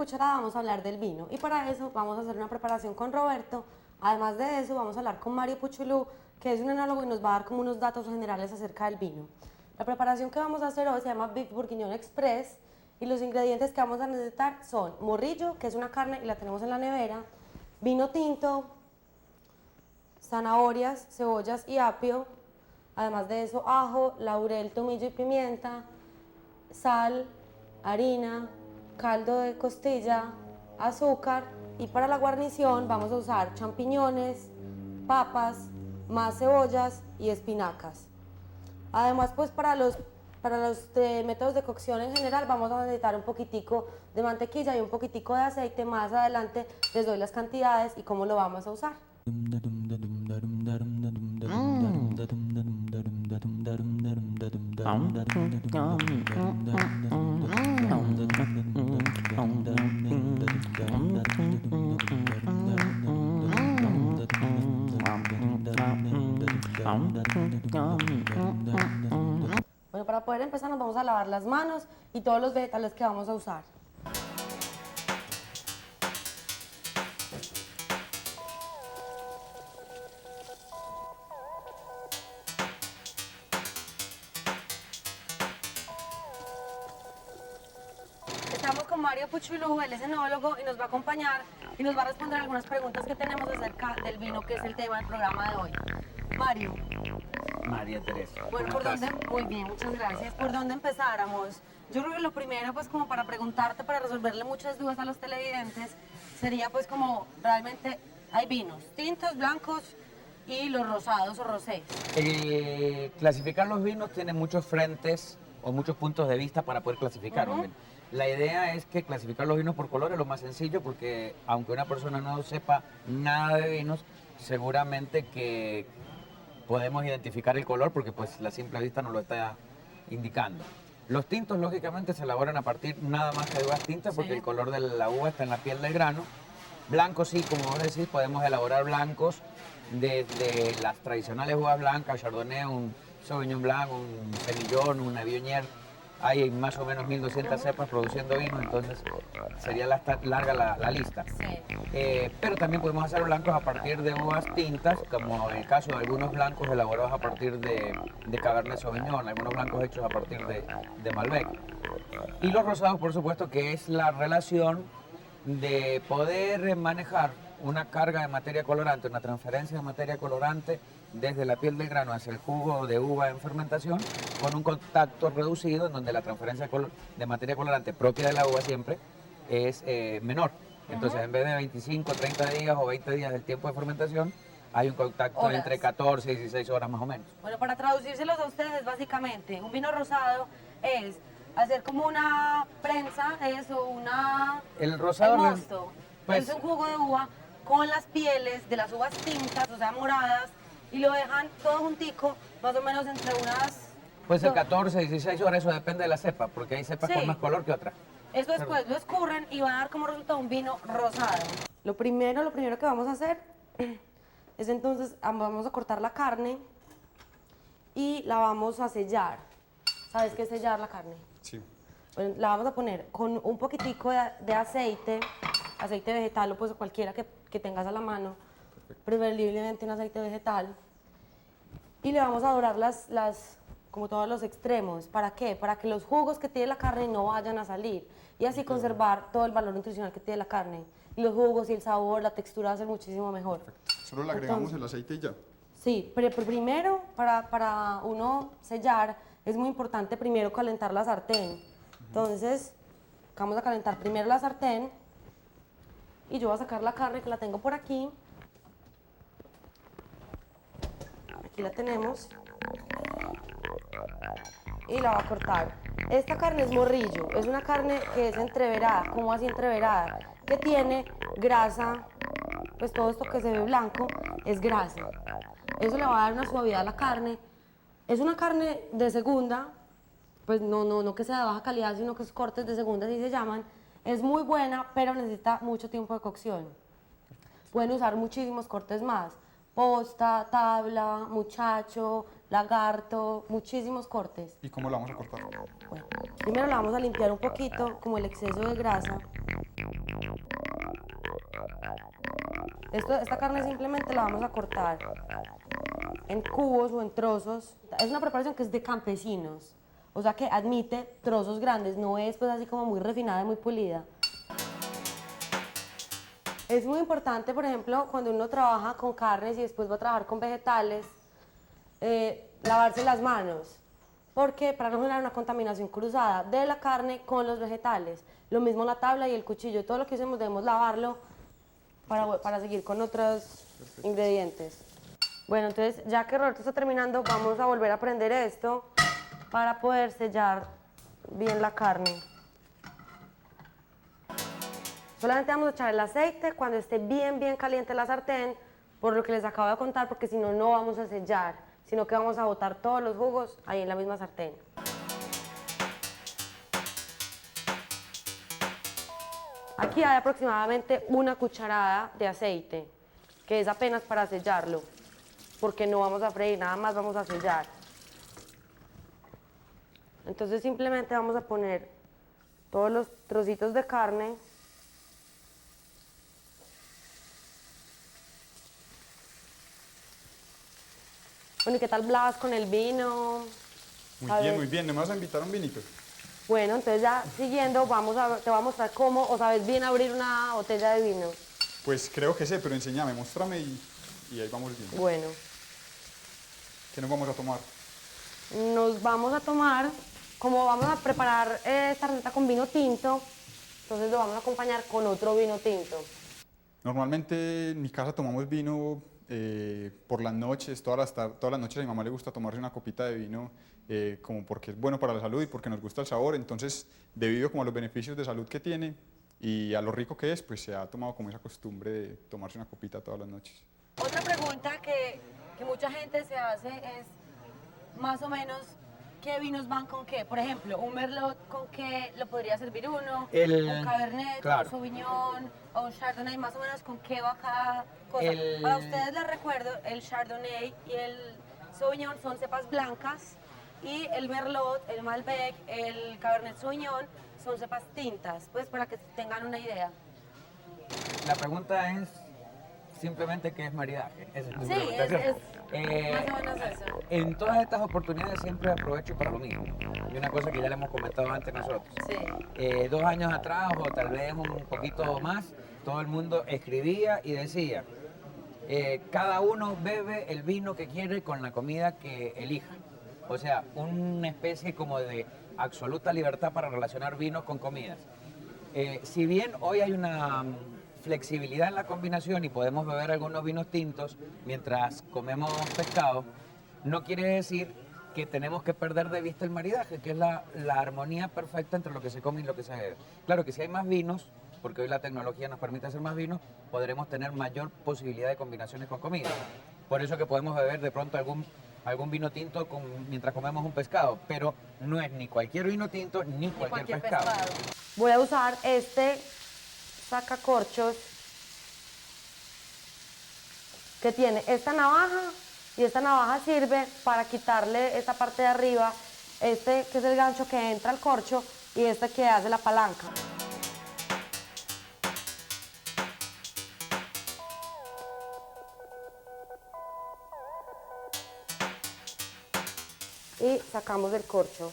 cucharada vamos a hablar del vino y para eso vamos a hacer una preparación con Roberto. Además de eso vamos a hablar con Mario Puchulú, que es un enólogo y nos va a dar como unos datos generales acerca del vino. La preparación que vamos a hacer hoy se llama Beef Bourguignon Express y los ingredientes que vamos a necesitar son morrillo, que es una carne y la tenemos en la nevera, vino tinto, zanahorias, cebollas y apio, además de eso ajo, laurel, tomillo y pimienta, sal, harina, caldo de costilla, azúcar y para la guarnición vamos a usar champiñones, papas, más cebollas y espinacas. Además, pues para los métodos de cocción en general vamos a necesitar un poquitico de mantequilla y un poquitico de aceite. Más adelante les doy las cantidades y cómo lo vamos a usar. Bueno, para poder empezar nos vamos a lavar las manos y todos los vegetales que vamos a usar. Estamos con Mario Puchulú, él es enólogo y nos va a acompañar y nos va a responder algunas preguntas que tenemos acerca del vino, que es el tema del programa de hoy. Mario. María Teresa. Bueno, ¿por dónde? Muy bien, muchas gracias. ¿Por dónde empezáramos? Yo creo que lo primero, pues como para preguntarte, para resolverle muchas dudas a los televidentes, sería pues como realmente hay vinos tintos, blancos y los rosados o rosés. Clasificar los vinos tiene muchos frentes o muchos puntos de vista para poder clasificar un vino. La idea es que clasificar los vinos por color es lo más sencillo porque aunque una persona no sepa nada de vinos, seguramente que podemos identificar el color porque pues la simple vista nos lo está indicando. Los tintos lógicamente se elaboran a partir nada más que de uvas tintas porque el color de la uva está en la piel del grano. Blancos sí, como vos decís, podemos elaborar blancos desde las tradicionales uvas blancas, Chardonnay, un Sauvignon Blanc, un Semillon, una Viognier. Hay más o menos 1200 cepas produciendo vino, entonces sería larga la lista. Pero también podemos hacer blancos a partir de uvas tintas, como en el caso de algunos blancos elaborados a partir de Cabernet Sauvignon, algunos blancos hechos a partir de Malbec. Y los rosados, por supuesto, que es la relación de poder manejar una carga de materia colorante, una transferencia de materia colorante desde la piel del grano hacia el jugo de uva en fermentación con un contacto reducido en donde la transferencia de materia colorante propia de la uva siempre es menor. Entonces en vez de 25, 30 días o 20 días del tiempo de fermentación hay un contacto entre 14 y 16 horas más o menos. Bueno, para traducírselos a ustedes básicamente, un vino rosado es hacer como una prensa, eso, una... El rosado el mosto, pues, es un jugo de uva con las pieles de las uvas tintas, o sea, moradas, y lo dejan todo juntico, más o menos entre unas... Puede ser 14, 16 horas, eso depende de la cepa, porque hay cepas con más color que otras. Eso después lo escurren y va a dar como resultado un vino rosado. Lo primero que vamos a hacer es entonces, vamos a cortar la carne y la vamos a sellar. ¿Sabes qué es sellar la carne? Sí. Bueno, la vamos a poner con un poquitico de aceite vegetal o pues cualquiera que tengas a la mano, preferiblemente un aceite vegetal, y le vamos a dorar como todos los extremos. ¿Para qué? Para que los jugos que tiene la carne no vayan a salir y así conservar todo el valor nutricional que tiene la carne. Y los jugos y el sabor, la textura va a ser muchísimo mejor. Perfecto. Solo le agregamos el aceite y ya. Sí, pero primero para uno sellar es muy importante primero calentar la sartén. Entonces vamos a calentar primero la sartén y yo voy a sacar la carne que la tengo por aquí. Aquí la tenemos. Y la voy a cortar. Esta carne es morrillo, es una carne que es entreverada, como así entreverada, que tiene grasa, pues todo esto que se ve blanco es grasa. Eso le va a dar una suavidad a la carne. Es una carne de segunda, pues no que sea de baja calidad, sino que es cortes de segunda, así se llaman. Es muy buena, pero necesita mucho tiempo de cocción. Pueden usar muchísimos cortes más. Posta, tabla, muchacho, lagarto, muchísimos cortes. ¿Y cómo la vamos a cortar? Bueno, primero la vamos a limpiar un poquito, como el exceso de grasa. Esta carne simplemente la vamos a cortar en cubos o en trozos. Es una preparación que es de campesinos, o sea que admite trozos grandes, no es pues así como muy refinada y muy pulida. Es muy importante, por ejemplo, cuando uno trabaja con carnes y después va a trabajar con vegetales, lavarse las manos, porque para no generar una contaminación cruzada de la carne con los vegetales. Lo mismo la tabla y el cuchillo, todo lo que usemos debemos lavarlo para seguir con otros ingredientes. Bueno, entonces ya que Roberto está terminando, vamos a volver a prender esto para poder sellar bien la carne. Solamente vamos a echar el aceite cuando esté bien caliente la sartén, por lo que les acabo de contar, porque si no, no vamos a sellar, sino que vamos a botar todos los jugos ahí en la misma sartén. Aquí hay aproximadamente una cucharada de aceite, que es apenas para sellarlo, porque no vamos a freír, nada más vamos a sellar. Entonces simplemente vamos a poner todos los trocitos de carne. Bueno, ¿y qué tal Blas con el vino? Muy bien. ¿Me vas a invitar a un vinito? Bueno, entonces ya siguiendo, te voy a mostrar cómo, o sabes bien abrir una botella de vino. Pues creo que sé, pero enséñame, muéstrame y ahí vamos viendo. Bueno, ¿Qué nos vamos a tomar? nos vamos a tomar, como vamos a preparar esta receta con vino tinto, entonces lo vamos a acompañar con otro vino tinto. Normalmente en mi casa tomamos vino por las noches, todas las noches a mi mamá le gusta tomarse una copita de vino como porque es bueno para la salud y porque nos gusta el sabor, entonces debido como a los beneficios de salud que tiene y a lo rico que es, pues se ha tomado como esa costumbre de tomarse una copita todas las noches. Otra pregunta que mucha gente se hace es más o menos qué vinos van con qué. Por ejemplo, un Merlot con qué lo podría servir uno, un Cabernet, claro. un Sauvignon o un Chardonnay, más o menos con qué va cada cosa. Para ustedes les recuerdo, el Chardonnay y el Sauvignon son cepas blancas y el Merlot, el Malbec, el Cabernet Sauvignon son cepas tintas, pues para que tengan una idea. La pregunta es simplemente qué es maridaje. Esa es mi Sí, pregunta, ¿cierto? más o menos eso. En todas estas oportunidades siempre aprovecho para lo mismo. Y una cosa que ya le hemos comentado antes nosotros. Sí. 2 años atrás o tal vez un poquito más, todo el mundo escribía y decía, cada uno bebe el vino que quiere con la comida que elija. O sea, una especie como de absoluta libertad para relacionar vinos con comidas. Si bien hoy hay una flexibilidad en la combinación y podemos beber algunos vinos tintos mientras comemos pescado, no quiere decir que tenemos que perder de vista el maridaje, que es la armonía perfecta entre lo que se come y lo que se bebe. Claro que si hay más vinos, porque hoy la tecnología nos permite hacer más vinos, podremos tener mayor posibilidad de combinaciones con comida. Por eso que podemos beber de pronto algún vino tinto mientras comemos un pescado, pero no es ni cualquier vino tinto ni cualquier pescado. Voy a usar este sacacorchos que tiene esta navaja y esta navaja sirve para quitarle esta parte de arriba, este que es el gancho que entra al corcho y este que hace la palanca. Y sacamos el corcho.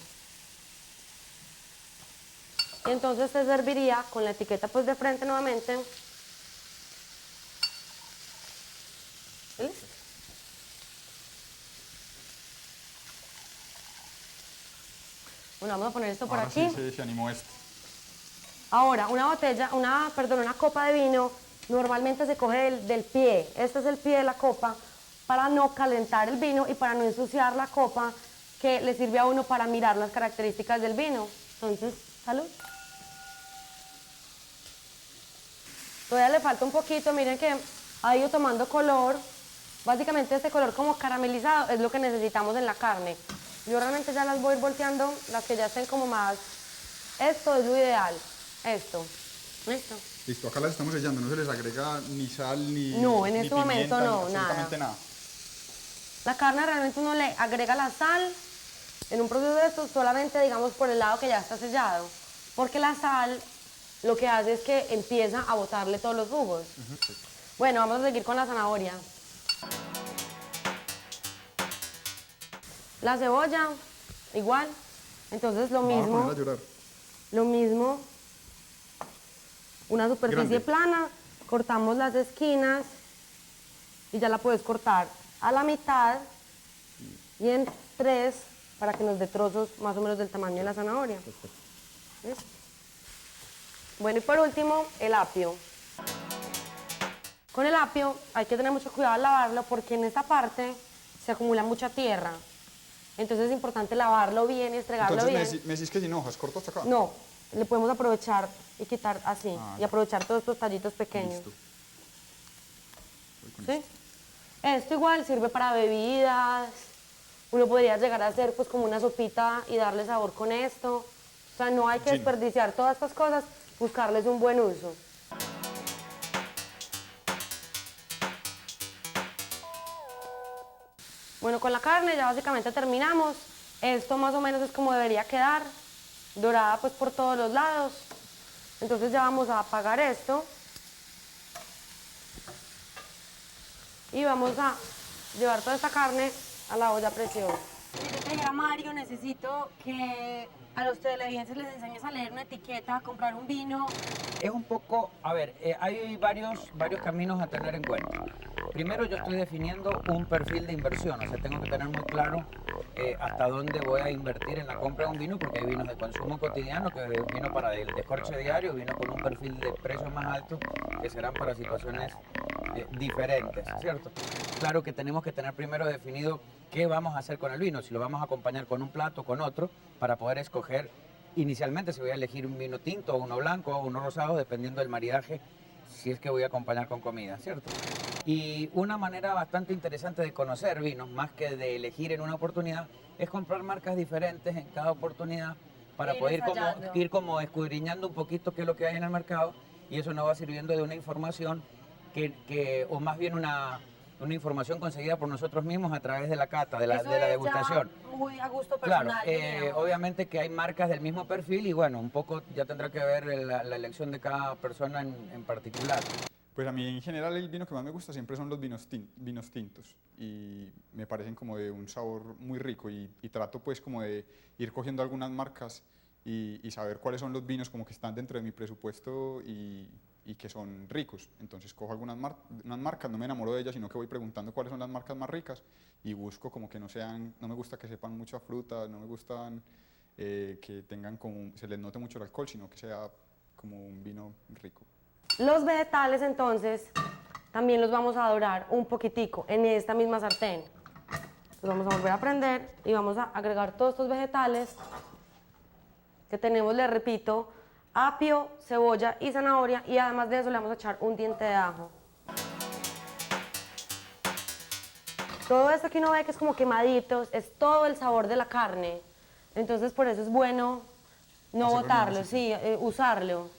Y entonces se serviría con la etiqueta pues de frente nuevamente. ¿Listo? Bueno, vamos a poner esto por Ahora aquí. sí se animó esto. Ahora, una copa de vino normalmente se coge del pie. Este es el pie de la copa para no calentar el vino y para no ensuciar la copa que le sirve a uno para mirar las características del vino. Entonces, salud. Todavía le falta un poquito, miren que ha ido tomando color. Básicamente este color como caramelizado es lo que necesitamos en la carne. Yo realmente ya las voy a ir volteando, las que ya estén como más... Esto es lo ideal, esto. ¿Listo? Listo, acá las estamos sellando, no se les agrega ni sal ni No, en ni este momento pimienta, no, ni absolutamente nada. La carne realmente uno le agrega la sal en un proceso de esto solamente digamos por el lado que ya está sellado, porque la sal lo que hace es que empieza a botarle todos los jugos. Bueno, vamos a seguir con la zanahoria. La cebolla, igual. Entonces lo Me voy a mismo. poner a llorar. Lo mismo, una superficie Grande. plana, cortamos las esquinas y ya la puedes cortar a la mitad y en 3 para que nos dé trozos más o menos del tamaño de la zanahoria. ¿Listo? Bueno, y por último, el apio. Con el apio hay que tener mucho cuidado al lavarlo porque en esta parte se acumula mucha tierra. Entonces es importante lavarlo bien y estregarlo Entonces bien. me decís que sin hojas, corto hasta acá. No, le podemos aprovechar y quitar así, Ah, y ya. aprovechar todos estos tallitos pequeños. Listo. Voy con ¿Sí? esto. Esto igual sirve para bebidas, uno podría llegar a hacer pues como una sopita y darle sabor con esto. O sea, no hay que Gin. desperdiciar todas estas cosas, buscarles un buen uso. Bueno, con la carne ya básicamente terminamos. Esto más o menos es como debería quedar, dorada pues por todos los lados. Entonces ya vamos a apagar esto. Y vamos a llevar toda esta carne a la olla a presión. Si yo te dijera, Mario, necesito que a los televidentes les enseñes a leer una etiqueta, a comprar un vino. Es un poco, a ver, hay varios caminos a tener en cuenta. Primero yo estoy definiendo un perfil de inversión, o sea, tengo que tener muy claro hasta dónde voy a invertir en la compra de un vino, porque hay vinos de consumo cotidiano, que es vino para el descorche diario, vino con un perfil de precio más alto, que serán para situaciones diferentes, ¿cierto? Claro que tenemos que tener primero definido qué vamos a hacer con el vino, si lo vamos a acompañar con un plato, con otro, para poder escoger inicialmente si voy a elegir un vino tinto, o uno blanco o uno rosado, dependiendo del maridaje, si es que voy a acompañar con comida, ¿cierto? Y una manera bastante interesante de conocer vinos, más que de elegir en una oportunidad, es comprar marcas diferentes en cada oportunidad para Ir poder ensayando. ir como escudriñando un poquito qué es lo que hay en el mercado, y eso nos va sirviendo de una información o más bien una información conseguida por nosotros mismos a través de la cata, de la Eso es ya degustación. muy a gusto Claro, personal. diríamos. obviamente que hay marcas del mismo perfil y bueno, un poco ya tendrá que ver la elección de cada persona en particular. Pues a mí en general el vino que más me gusta siempre son los vinos tintos y me parecen como de un sabor muy rico y trato pues como de ir cogiendo algunas marcas y saber cuáles son los vinos como que están dentro de mi presupuesto y que son ricos. Entonces cojo algunas unas marcas, no me enamoro de ellas, sino que voy preguntando cuáles son las marcas más ricas y busco como que no me gusta que sepan mucha fruta, no me gustan que tengan como, se les note mucho el alcohol, sino que sea como un vino rico. Los vegetales entonces también los vamos a dorar un poquitico en esta misma sartén. Entonces vamos a volver a prender y vamos a agregar todos estos vegetales que tenemos, les repito, apio, cebolla y zanahoria, y además de eso le vamos a echar un diente de ajo. Todo esto que uno ve que es como quemaditos es todo el sabor de la carne. Entonces por eso es bueno no Hacerlo botarlo, nomás, sí, usarlo.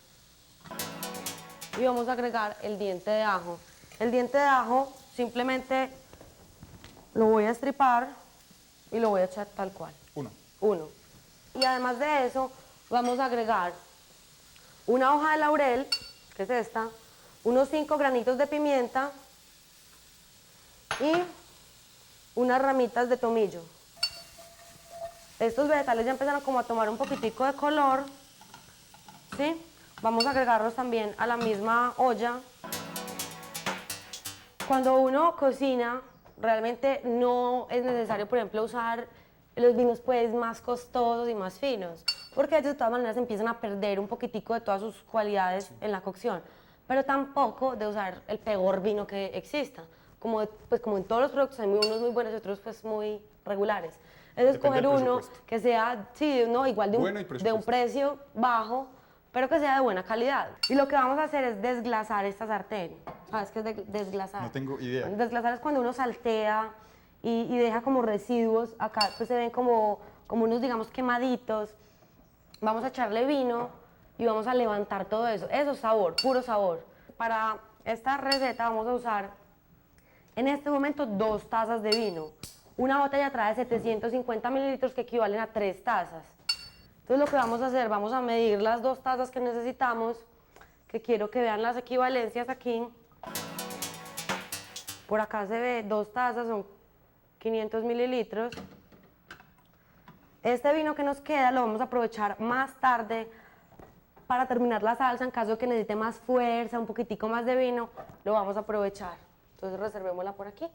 Y vamos a agregar el diente de ajo. El diente de ajo simplemente lo voy a estripar y lo voy a echar tal cual. Uno. Y además de eso vamos a agregar una hoja de laurel, que es esta, unos 5 granitos de pimienta y unas ramitas de tomillo. Estos vegetales ya empezaron como a tomar un poquitico de color, ¿sí? Vamos a agregarlos también a la misma olla. Cuando uno cocina, realmente no es necesario, por ejemplo, usar los vinos pues más costosos y más finos, porque ellos de todas maneras empiezan a perder un poquitico de todas sus cualidades en la cocción, pero tampoco de usar el peor vino que exista. Pues como en todos los productos hay unos muy buenos y otros pues muy regulares. Es Depende escoger del uno presupuesto. que sea, sí, no, igual Bueno y de un presupuesto. precio bajo, pero que sea de buena calidad. Y lo que vamos a hacer es desglasar esta sartén. ¿Sabes qué es desglasar? No tengo idea. Bueno, desglasar es cuando uno saltea y deja como residuos. Acá pues se ven como unos, digamos, quemaditos. Vamos a echarle vino y vamos a levantar todo eso. Eso es sabor, puro sabor. Para esta receta vamos a usar en este momento 2 tazas de vino. Una botella trae 750 mililitros que equivalen a 3 tazas. Entonces lo que vamos a hacer, vamos a medir las 2 tazas que necesitamos que quiero que vean las equivalencias aquí. Por acá se ve 2 tazas, son 500 mililitros. Este vino que nos queda lo vamos a aprovechar más tarde para terminar la salsa. En caso de que necesite más fuerza, un poquitico más de vino, lo vamos a aprovechar. Entonces reservémosla por aquí.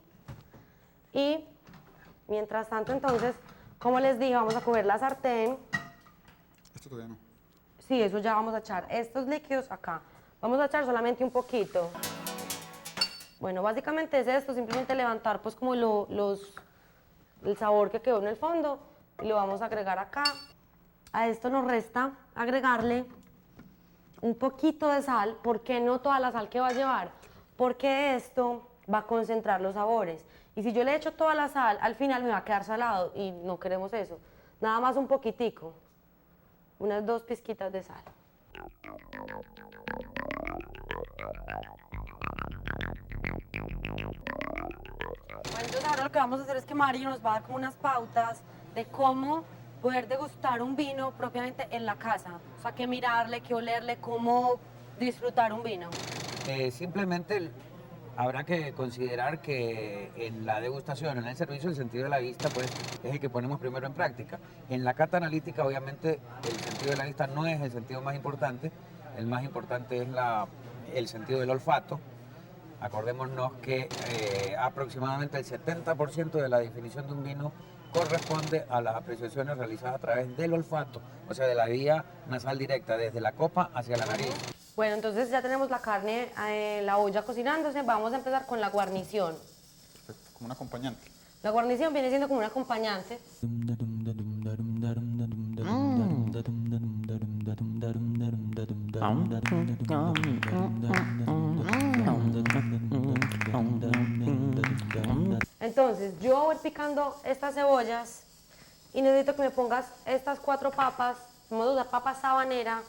Y mientras tanto, entonces, como les dije, vamos a coger la sartén. Esto todavía no. Sí, eso ya vamos a echar estos líquidos acá. Vamos a echar solamente un poquito. Bueno, básicamente es esto, simplemente levantar pues como el sabor que quedó en el fondo y lo vamos a agregar acá. A esto nos resta agregarle un poquito de sal. ¿Por qué no toda la sal que va a llevar? Porque esto va a concentrar los sabores. Y si yo le echo toda la sal, al final me va a quedar salado y no queremos eso. Nada más un poquitico, unas 2 pizquitas de sal. Bueno, entonces ahora lo que vamos a hacer es que Mario nos va a dar como unas pautas de cómo poder degustar un vino propiamente en la casa. O sea, qué mirarle, qué olerle, cómo disfrutar un vino. Simplemente habrá que considerar que en la degustación, en el servicio, el sentido de la vista pues, es el que ponemos primero en práctica. En la cata analítica, obviamente, el sentido de la vista no es el sentido más importante. El más importante es el sentido del olfato. Acordémonos que aproximadamente el 70% de la definición de un vino corresponde a las apreciaciones realizadas a través del olfato, o sea, de la vía nasal directa, desde la copa hacia la nariz. Bueno, entonces ya tenemos la carne en la olla cocinándose. Vamos a empezar con la guarnición. Perfecto, como un acompañante. La guarnición viene siendo como un acompañante. Entonces, yo voy picando estas cebollas y necesito que me pongas estas 4 papas. Vamos a usar papa sabanera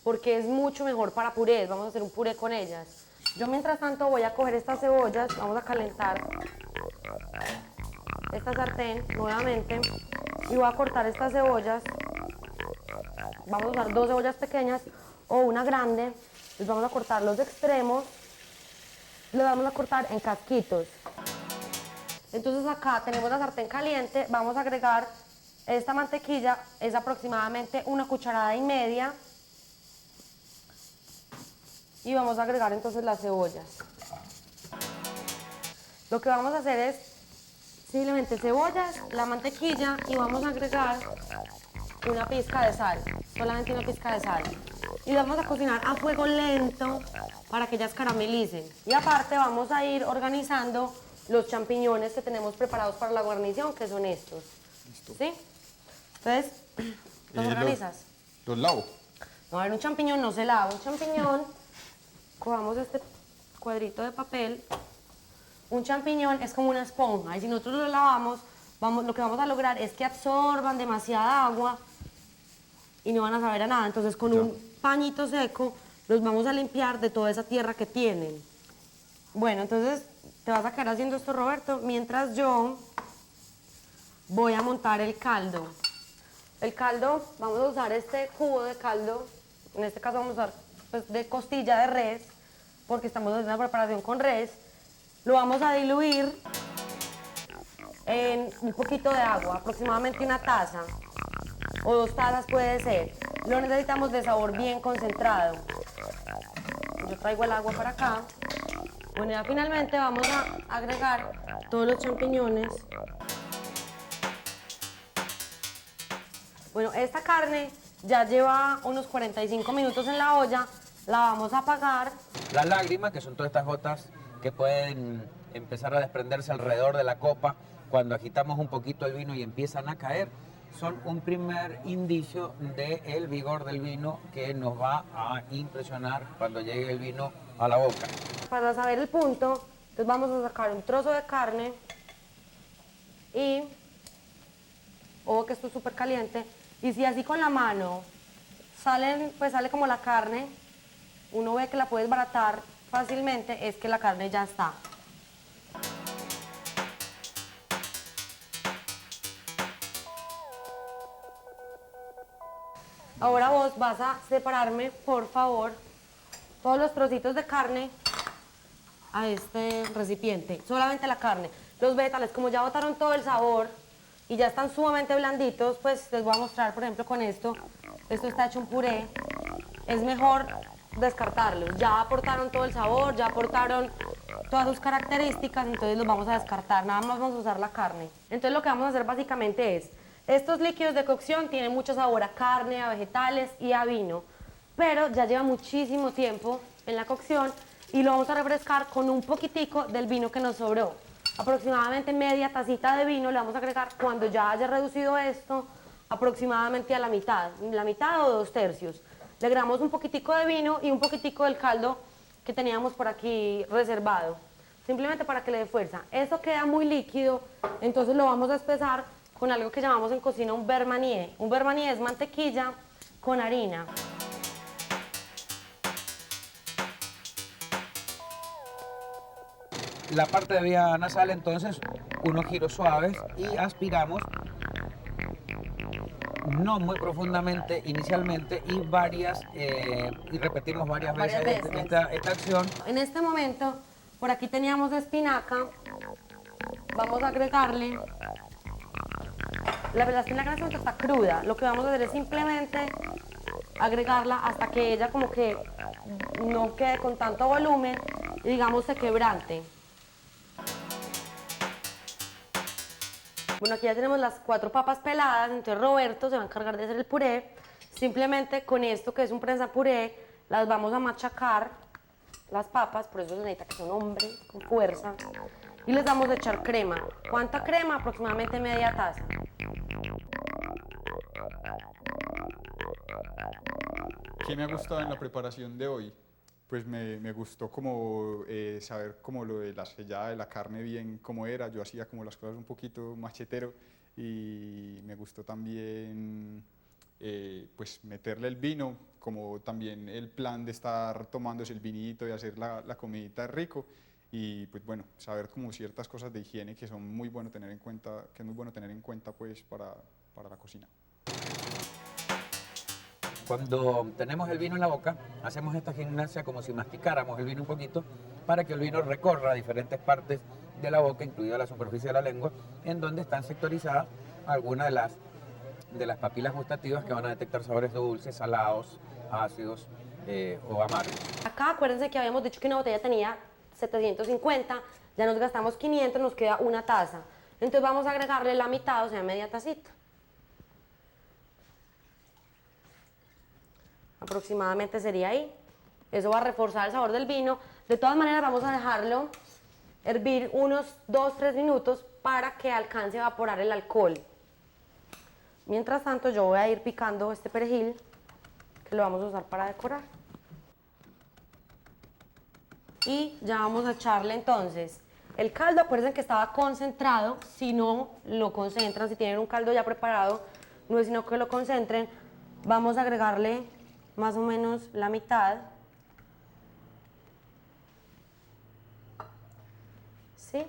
porque es mucho mejor para purés. Vamos a hacer un puré con ellas. Yo mientras tanto voy a coger estas cebollas, vamos a calentar esta sartén nuevamente y voy a cortar estas cebollas. Vamos a usar 2 cebollas pequeñas o una grande. Les vamos a cortar los extremos, los vamos a cortar en casquitos. Entonces acá tenemos la sartén caliente, vamos a agregar esta mantequilla, es aproximadamente 1,5 cucharadas. Y vamos a agregar entonces las cebollas. Lo que vamos a hacer es simplemente cebollas, la mantequilla y vamos a agregar una pizca de sal, solamente una pizca de sal. Y vamos a cocinar a fuego lento para que ellas caramelicen. Y aparte vamos a ir organizando los champiñones que tenemos preparados para la guarnición, que son estos. Listo. ¿Sí? Entonces, ¿los organizas? Los lavo. No, a ver, un champiñón no se lava. Un champiñón, cogamos este cuadrito de papel. Un champiñón es como una esponja y si nosotros lo lavamos, lo que vamos a lograr es que absorban demasiada agua y no van a saber a nada. Entonces con un pañito seco los vamos a limpiar de toda esa tierra que tienen. Bueno, entonces te vas a quedar haciendo esto, Roberto, mientras yo voy a montar el caldo. El caldo, vamos a usar este cubo de caldo, en este caso vamos a usar pues, de costilla de res, porque estamos haciendo una preparación con res. Lo vamos a diluir en un poquito de agua, aproximadamente 1 taza o 2 tazas puede ser. Lo necesitamos de sabor bien concentrado. Yo traigo el agua para acá. Bueno, ya finalmente vamos a agregar todos los champiñones. Bueno, esta carne ya lleva unos 45 minutos en la olla. La vamos a apagar. Las lágrimas, que son todas estas gotas que pueden empezar a desprenderse alrededor de la copa cuando agitamos un poquito el vino y empiezan a caer, son un primer indicio del vigor del vino que nos va a impresionar cuando llegue el vino a la boca. Para saber el punto, entonces vamos a sacar un trozo de carne y, ojo que esto es súper caliente, y si así con la mano sale como la carne, uno ve que la puede desbaratar fácilmente, es que la carne ya está. Ahora vos vas a separarme, por favor, todos los trocitos de carne a este recipiente, solamente la carne. Los vegetales, como ya botaron todo el sabor y ya están sumamente blanditos, pues les voy a mostrar, por ejemplo, con esto. Esto está hecho un puré. Es mejor descartarlos. Ya aportaron todo el sabor, ya aportaron todas sus características, entonces los vamos a descartar. Nada más vamos a usar la carne. Entonces lo que vamos a hacer básicamente es, estos líquidos de cocción tienen mucho sabor a carne, a vegetales y a vino, pero ya lleva muchísimo tiempo en la cocción y lo vamos a refrescar con un poquitico del vino que nos sobró. Aproximadamente media tacita de vino le vamos a agregar cuando ya haya reducido esto aproximadamente a la mitad o 2/3. Le agregamos un poquitico de vino y un poquitico del caldo que teníamos por aquí reservado, simplemente para que le dé fuerza. Esto queda muy líquido, entonces lo vamos a espesar con algo que llamamos en cocina un beurre manier. Un beurre manier es mantequilla con harina. La parte de vía nasal, entonces, unos giros suaves y aspiramos, no muy profundamente inicialmente, y repetimos varias veces esta acción. En este momento, por aquí teníamos espinaca. Vamos a agregarle. La espinaca en este momento está cruda. Lo que vamos a hacer es simplemente agregarla hasta que ella como que no quede con tanto volumen y digamos se quebrante. Bueno, aquí ya tenemos las 4 papas peladas, entonces Roberto se va a encargar de hacer el puré. Simplemente con esto, que es un prensa puré, las vamos a machacar, las papas, por eso se necesita que sea un hombre con fuerza. Y les vamos a echar crema. ¿Cuánta crema? Aproximadamente media taza. ¿Qué me ha gustado en la preparación de hoy? Pues me gustó como saber como lo de la sellada de la carne bien cómo era. Yo hacía como las cosas un poquito machetero y me gustó también pues meterle el vino, como también el plan de estar tomándose el vinito y hacer la comidita rico. Y pues bueno, saber como ciertas cosas de higiene que son muy bueno tener en cuenta, que es muy bueno tener en cuenta pues para la cocina. Cuando tenemos el vino en la boca, hacemos esta gimnasia como si masticáramos el vino un poquito para que el vino recorra diferentes partes de la boca, incluida la superficie de la lengua, en donde están sectorizadas algunas de las papilas gustativas que van a detectar sabores dulces, salados, ácidos o amargos. Acá acuérdense que habíamos dicho que una botella tenía 750, ya nos gastamos 500, nos queda una taza. Entonces vamos a agregarle la mitad, o sea, media tacita. Aproximadamente sería ahí. Eso va a reforzar el sabor del vino. De todas maneras vamos a dejarlo hervir unos 2-3 minutos para que alcance a evaporar el alcohol. Mientras tanto yo voy a ir picando este perejil que lo vamos a usar para decorar. Y ya vamos a echarle entonces el caldo. Acuérdense que estaba concentrado. Si no lo concentran, si tienen un caldo ya preparado, no es sino que lo concentren. Vamos a agregarle más o menos la mitad. ¿Sí?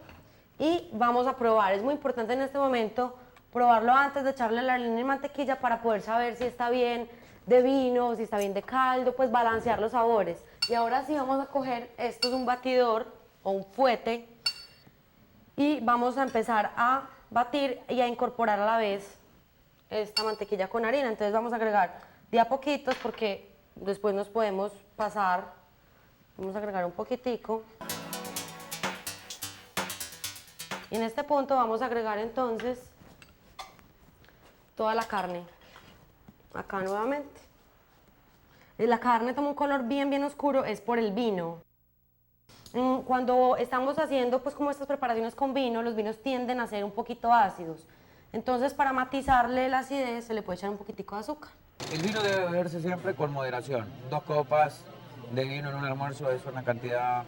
Y vamos a probar. Es muy importante en este momento probarlo antes de echarle la harina y mantequilla para poder saber si está bien de vino, si está bien de caldo, pues balancear los sabores. Y ahora sí vamos a coger, esto es un batidor o un fuete, y vamos a empezar a batir y a incorporar a la vez esta mantequilla con harina. Entonces vamos a agregar de a poquitos porque después nos podemos pasar. Vamos a agregar un poquitico. Y en este punto vamos a agregar entonces toda la carne. Acá nuevamente. Y la carne toma un color bien oscuro, es por el vino. Cuando estamos haciendo pues como estas preparaciones con vino, los vinos tienden a ser un poquito ácidos. Entonces para matizarle la acidez se le puede echar un poquitico de azúcar. El vino debe beberse siempre con moderación. 2 copas de vino en un almuerzo es una cantidad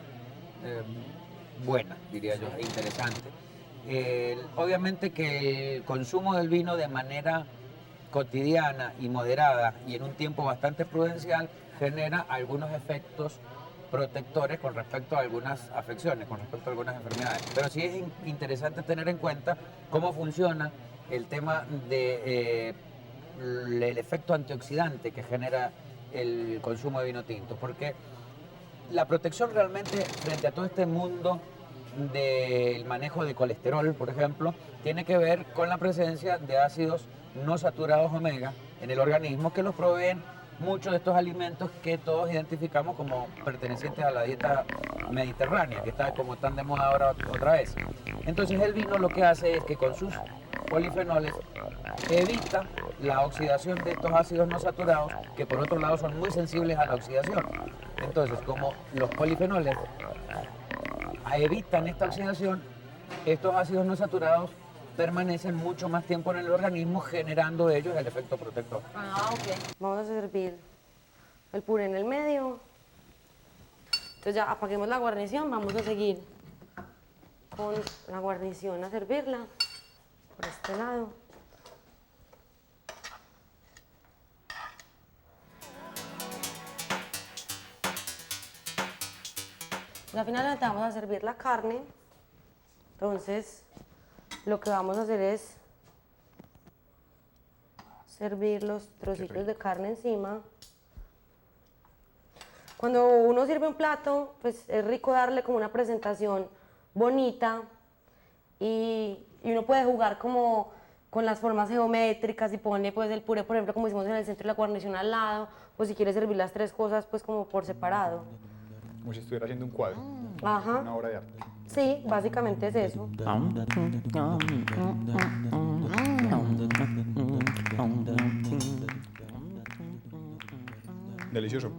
buena, diría yo, e interesante. Obviamente que el consumo del vino de manera cotidiana y moderada y en un tiempo bastante prudencial genera algunos efectos protectores con respecto a algunas afecciones, con respecto a algunas enfermedades. Pero sí es interesante tener en cuenta cómo funciona el tema de el efecto antioxidante que genera el consumo de vino tinto, porque La protección realmente frente a todo este mundo del manejo de colesterol, por ejemplo, tiene que ver con la presencia de ácidos no saturados omega en el organismo que los proveen muchos de estos alimentos que todos identificamos como pertenecientes a la dieta mediterránea, que está como tan de moda ahora otra vez. Entonces el vino lo que hace es que con sus polifenoles evita la oxidación de estos ácidos no saturados, que por otro lado son muy sensibles a la oxidación. Entonces, como los polifenoles evitan esta oxidación, estos ácidos no saturados permanecen mucho más tiempo en el organismo, generando ellos el efecto protector. Ah, ok. Vamos a servir el puré en el medio. Entonces ya apaguemos la guarnición, vamos a seguir con la guarnición a servirla por este lado. Ya finalmente vamos a servir la carne. Entonces, lo que vamos a hacer es servir los trocitos de carne encima. Cuando uno sirve un plato, pues es rico darle como una presentación bonita y uno puede jugar como con las formas geométricas y pone pues el puré, por ejemplo, como hicimos en el centro y la guarnición al lado, pues si quiere servir las tres cosas pues como por separado. Como si estuviera haciendo un cuadro, Ajá. una obra de arte. Sí, básicamente es eso. Delicioso.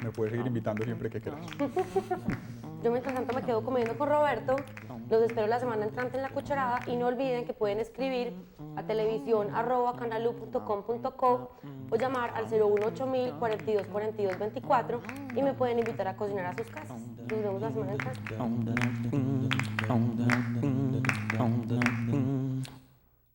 Me puedes seguir invitando siempre que quieras. Yo mientras tanto me quedo comiendo con Roberto. Los espero la semana entrante en La Cucharada y no olviden que pueden escribir a televisión@canalú.com.co o llamar al 018 42 42 24 y me pueden invitar a cocinar a sus casas. Nos vemos la semana entrante.